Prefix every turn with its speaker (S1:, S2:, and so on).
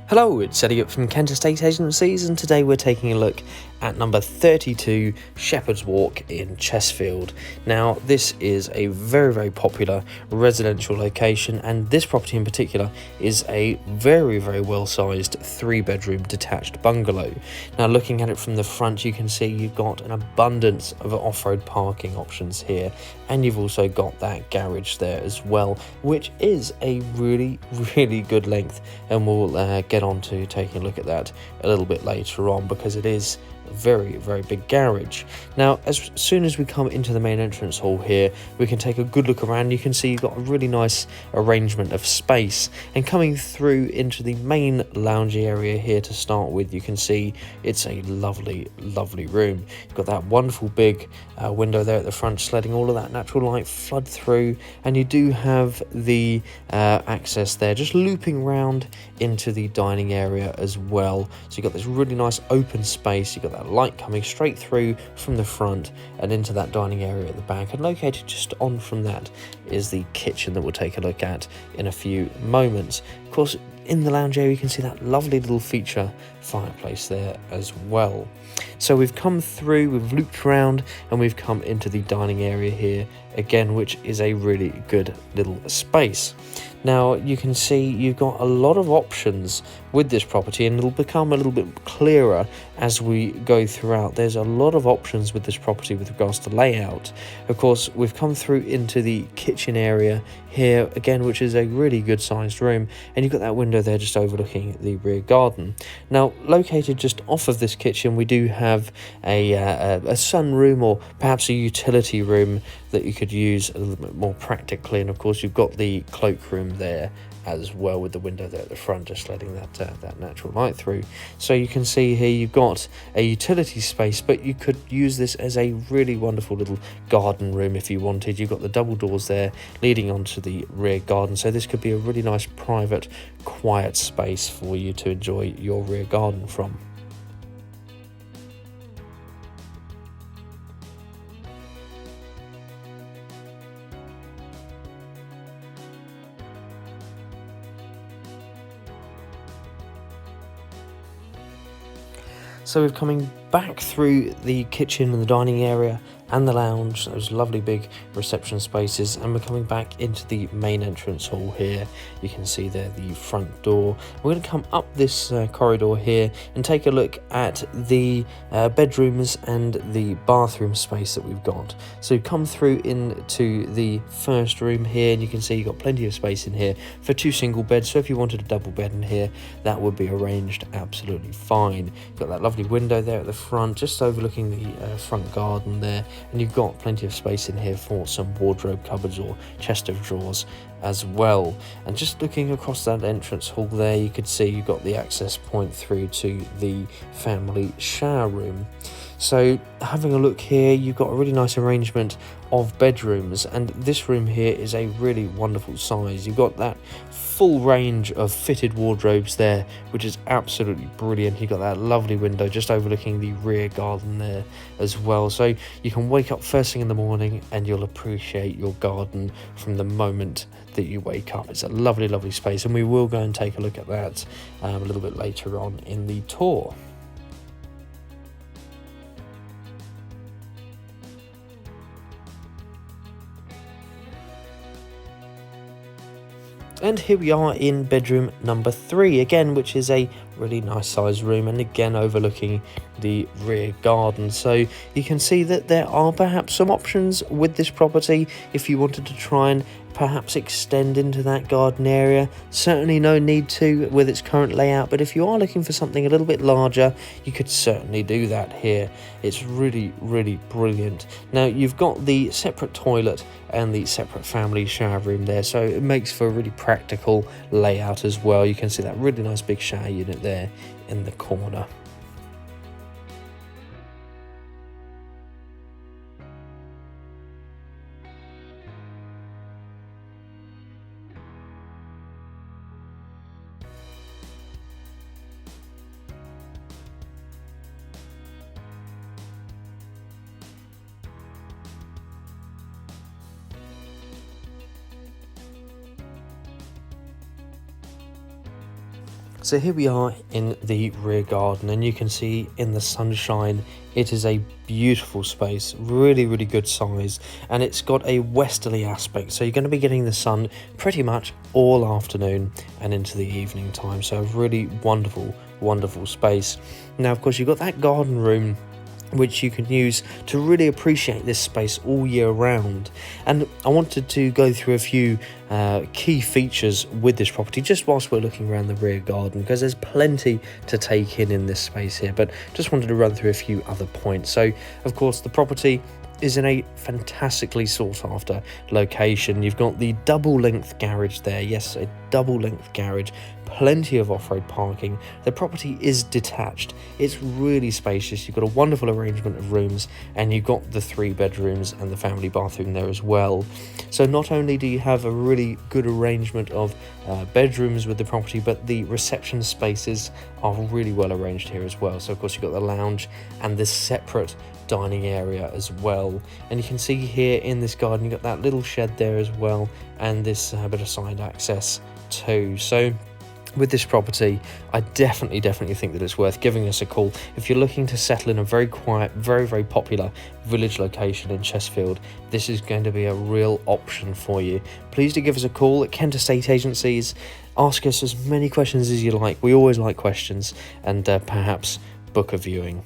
S1: Hello, it's Elliot from Kent Estate Agencies, and today we're taking a look at number 32 Shepherd's Walk in Chestfield. Now, this is a very popular residential location, and this property in particular is a very well-sized 3-bedroom detached bungalow. Now, looking at it from the front, you can see you've got an abundance of off-road parking options here, and you've also got that garage there as well, which is a really good length, and we'll get on to taking a look at that a little bit later on, because it is a very big garage. Now, as soon as we come into the main entrance hall here, we can take a good look around. You can see you've got a really nice arrangement of space, and coming through into the main lounge area here to start with, you can see it's a lovely room. You've got that wonderful big window there at the front, just letting all of that natural light flood through, and you do have the access there just looping round into the dining area as well. So you've got this really nice open space. You've got that light coming straight through from the front and into that dining area at the back, and located just on from that is the kitchen that we'll take a look at in a few moments. Of course, in the lounge area you can see that lovely little feature fireplace there as well. So we've come through, we've looped around, and we've come into the dining area here again, which is a really good little space. Now, you can see you've got a lot of options with this property, and it'll become a little bit clearer as we go throughout. There's a lot of options with this property with regards to layout. Of course, we've come through into the kitchen area here again, which is a really good sized room, and you've got that window there just overlooking the rear garden. Now, located just off of this kitchen, we do have a sunroom, or perhaps a utility room that you could use a little bit more practically. And of course, you've got the cloakroom there as well, with the window there at the front just letting that natural light through. So you can see here you've got a utility space, but you could use this as a really wonderful little garden room if you wanted. You've got the double doors there leading onto the rear garden, so this could be a really nice private quiet space for you to enjoy your rear garden from. So we're coming back through the kitchen and the dining area and the lounge, those lovely big reception spaces, and we're coming back into the main entrance hall here. You can see there the front door. We're going to come up this corridor here and take a look at the bedrooms and the bathroom space that we've got. So come through into the first room here, and you can see you've got plenty of space in here for 2 single beds. So if you wanted a double bed in here, that would be arranged absolutely fine. You've got that lovely window there at the front, just overlooking the front garden there. And you've got plenty of space in here for some wardrobe cupboards or chest of drawers as well. And just looking across that entrance hall there, you could see you've got the access point through to the family shower room. So having a look here, you've got a really nice arrangement of bedrooms, and this room here is a really wonderful size. You've got that full range of fitted wardrobes there, which is absolutely brilliant. You've got that lovely window just overlooking the rear garden there as well, so you can wake up first thing in the morning and you'll appreciate your garden from the moment that you wake up. It's a lovely space, and we will go and take a look at that a little bit later on in the tour. And here we are in bedroom number 3 again, which is a really nice sized room, and again overlooking the rear garden. So you can see that there are perhaps some options with this property if you wanted to try and perhaps extend into that garden area. Certainly no need to with its current layout, but if you are looking for something a little bit larger, you could certainly do that here. It's really brilliant. Now, you've got the separate toilet and the separate family shower room there, so it makes for a really practical layout as well. You can see that really nice big shower unit there in the corner. So here we are in the rear garden, and you can see in the sunshine it is a beautiful space, really good size, and it's got a westerly aspect, so you're going to be getting the sun pretty much all afternoon and into the evening time. So a really wonderful space. Now of course you've got that garden room which you can use to really appreciate this space all year round. And I wanted to go through a few key features with this property just whilst we're looking around the rear garden, because there's plenty to take in this space here, but just wanted to run through a few other points. So of course the property is in a fantastically sought after location. You've got the double length garage there, yes, a double length garage, plenty of off-road parking. The property is detached, it's really spacious, you've got a wonderful arrangement of rooms, and you've got the 3 bedrooms and the family bathroom there as well. So not only do you have a really good arrangement of bedrooms with the property, but the reception spaces are really well arranged here as well. So of course you've got the lounge and this separate dining area as well, and you can see here in this garden you've got that little shed there as well, and this bit of side access too. So with this property, I definitely think that it's worth giving us a call if you're looking to settle in a very quiet, very popular village location in Chestfield. This is going to be a real option for you. Please do give us a call at Kent Estate Agencies. Ask us as many questions as you like. We always like questions, and perhaps book a viewing.